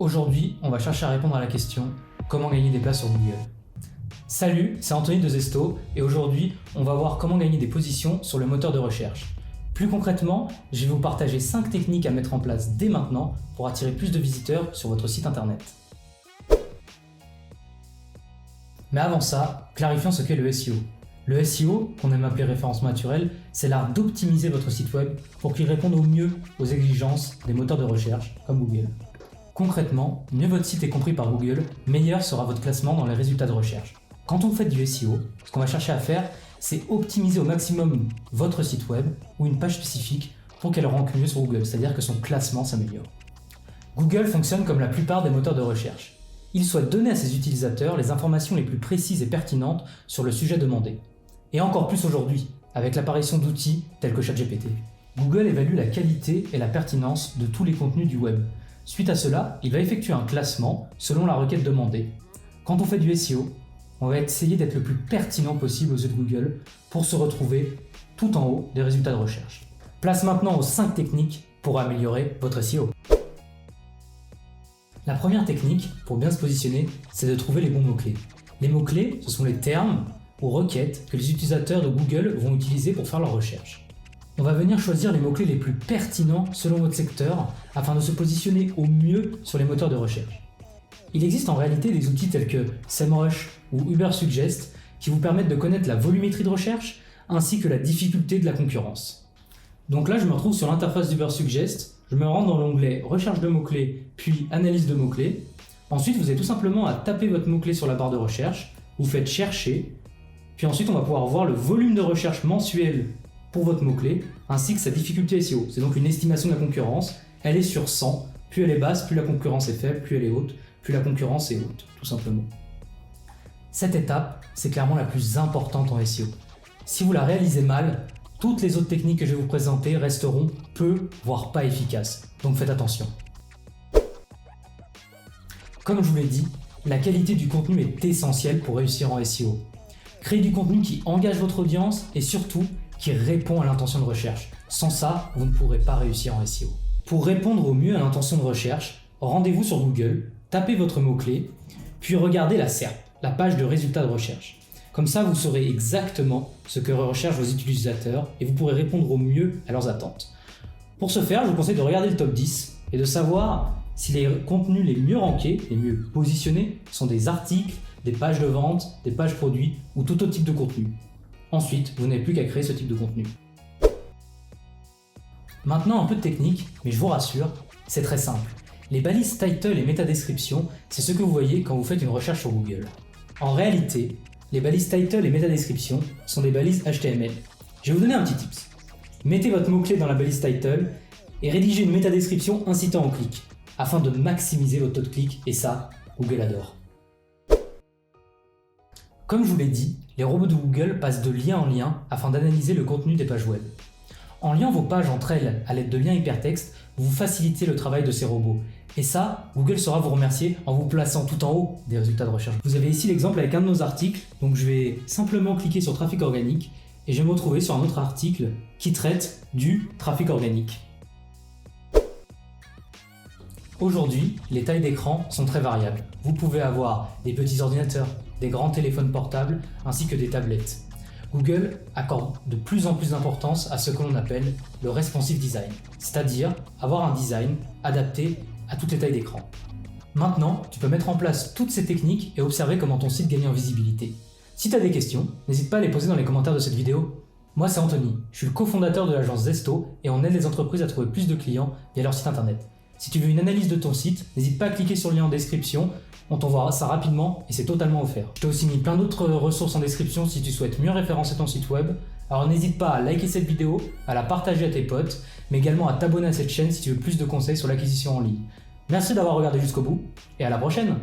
Aujourd'hui, on va chercher à répondre à la question « Comment gagner des places sur Google ?» Salut, c'est Anthony de Zesto et aujourd'hui, on va voir comment gagner des positions sur le moteur de recherche. Plus concrètement, je vais vous partager 5 techniques à mettre en place dès maintenant pour attirer plus de visiteurs sur votre site internet. Mais avant ça, clarifions ce qu'est le SEO. Le SEO, qu'on aime appeler référencement naturel, c'est l'art d'optimiser votre site web pour qu'il réponde au mieux aux exigences des moteurs de recherche comme Google. Concrètement, mieux votre site est compris par Google, meilleur sera votre classement dans les résultats de recherche. Quand on fait du SEO, ce qu'on va chercher à faire, c'est optimiser au maximum votre site web ou une page spécifique pour qu'elle rank mieux sur Google, c'est-à-dire que son classement s'améliore. Google fonctionne comme la plupart des moteurs de recherche. Il souhaite donner à ses utilisateurs les informations les plus précises et pertinentes sur le sujet demandé. Et encore plus aujourd'hui, avec l'apparition d'outils tels que ChatGPT. Google évalue la qualité et la pertinence de tous les contenus du web. Suite à cela, il va effectuer un classement selon la requête demandée. Quand on fait du SEO, on va essayer d'être le plus pertinent possible aux yeux de Google pour se retrouver tout en haut des résultats de recherche. Place maintenant aux 5 techniques pour améliorer votre SEO. La première technique, pour bien se positionner, c'est de trouver les bons mots-clés. Les mots-clés, ce sont les termes ou requêtes que les utilisateurs de Google vont utiliser pour faire leurs recherches. On va venir choisir les mots-clés les plus pertinents selon votre secteur afin de se positionner au mieux sur les moteurs de recherche. Il existe en réalité des outils tels que SEMrush ou Ubersuggest qui vous permettent de connaître la volumétrie de recherche ainsi que la difficulté de la concurrence. Donc là, je me retrouve sur l'interface d'Ubersuggest, je me rends dans l'onglet Recherche de mots-clés puis Analyse de mots-clés. Ensuite, vous avez tout simplement à taper votre mot-clé sur la barre de recherche, vous faites Chercher, puis ensuite on va pouvoir voir le volume de recherche mensuel pour votre mot-clé, ainsi que sa difficulté SEO. C'est donc une estimation de la concurrence, elle est sur 100, plus elle est basse, plus la concurrence est faible, plus elle est haute, plus la concurrence est haute, tout simplement. Cette étape, c'est clairement la plus importante en SEO. Si vous la réalisez mal, toutes les autres techniques que je vais vous présenter resteront peu, voire pas efficaces, donc faites attention. Comme je vous l'ai dit, la qualité du contenu est essentielle pour réussir en SEO. Créez du contenu qui engage votre audience et surtout qui répond à l'intention de recherche. Sans ça, vous ne pourrez pas réussir en SEO. Pour répondre au mieux à l'intention de recherche, rendez-vous sur Google, tapez votre mot-clé, puis regardez la SERP, la page de résultats de recherche. Comme ça, vous saurez exactement ce que recherchent vos utilisateurs et vous pourrez répondre au mieux à leurs attentes. Pour ce faire, je vous conseille de regarder le top 10 et de savoir si les contenus les mieux rankés, les mieux positionnés, sont des articles, des pages de vente, des pages produits ou tout autre type de contenu. Ensuite, vous n'avez plus qu'à créer ce type de contenu. Maintenant, un peu de technique, mais je vous rassure, c'est très simple. Les balises title et métadescription, c'est ce que vous voyez quand vous faites une recherche sur Google. En réalité, les balises title et métadescription sont des balises HTML. Je vais vous donner un petit tips. Mettez votre mot-clé dans la balise title et rédigez une métadescription incitant au clic, afin de maximiser votre taux de clic, et ça, Google adore. Comme je vous l'ai dit, les robots de Google passent de lien en lien afin d'analyser le contenu des pages web. En liant vos pages entre elles à l'aide de liens hypertextes, vous facilitez le travail de ces robots. Et ça, Google saura vous remercier en vous plaçant tout en haut des résultats de recherche. Vous avez ici l'exemple avec un de nos articles, donc je vais simplement cliquer sur trafic organique et je vais me retrouver sur un autre article qui traite du trafic organique. Aujourd'hui, les tailles d'écran sont très variables. Vous pouvez avoir des petits ordinateurs, des grands téléphones portables ainsi que des tablettes. Google accorde de plus en plus d'importance à ce que l'on appelle le responsive design, c'est-à-dire avoir un design adapté à toutes les tailles d'écran. Maintenant, tu peux mettre en place toutes ces techniques et observer comment ton site gagne en visibilité. Si tu as des questions, n'hésite pas à les poser dans les commentaires de cette vidéo. Moi, c'est Anthony, je suis le cofondateur de l'agence Zesto et on aide les entreprises à trouver plus de clients via leur site internet. Si tu veux une analyse de ton site, n'hésite pas à cliquer sur le lien en description, on t'envoie ça rapidement et c'est totalement offert. Je t'ai aussi mis plein d'autres ressources en description si tu souhaites mieux référencer ton site web. Alors n'hésite pas à liker cette vidéo, à la partager à tes potes, mais également à t'abonner à cette chaîne si tu veux plus de conseils sur l'acquisition en ligne. Merci d'avoir regardé jusqu'au bout et à la prochaine!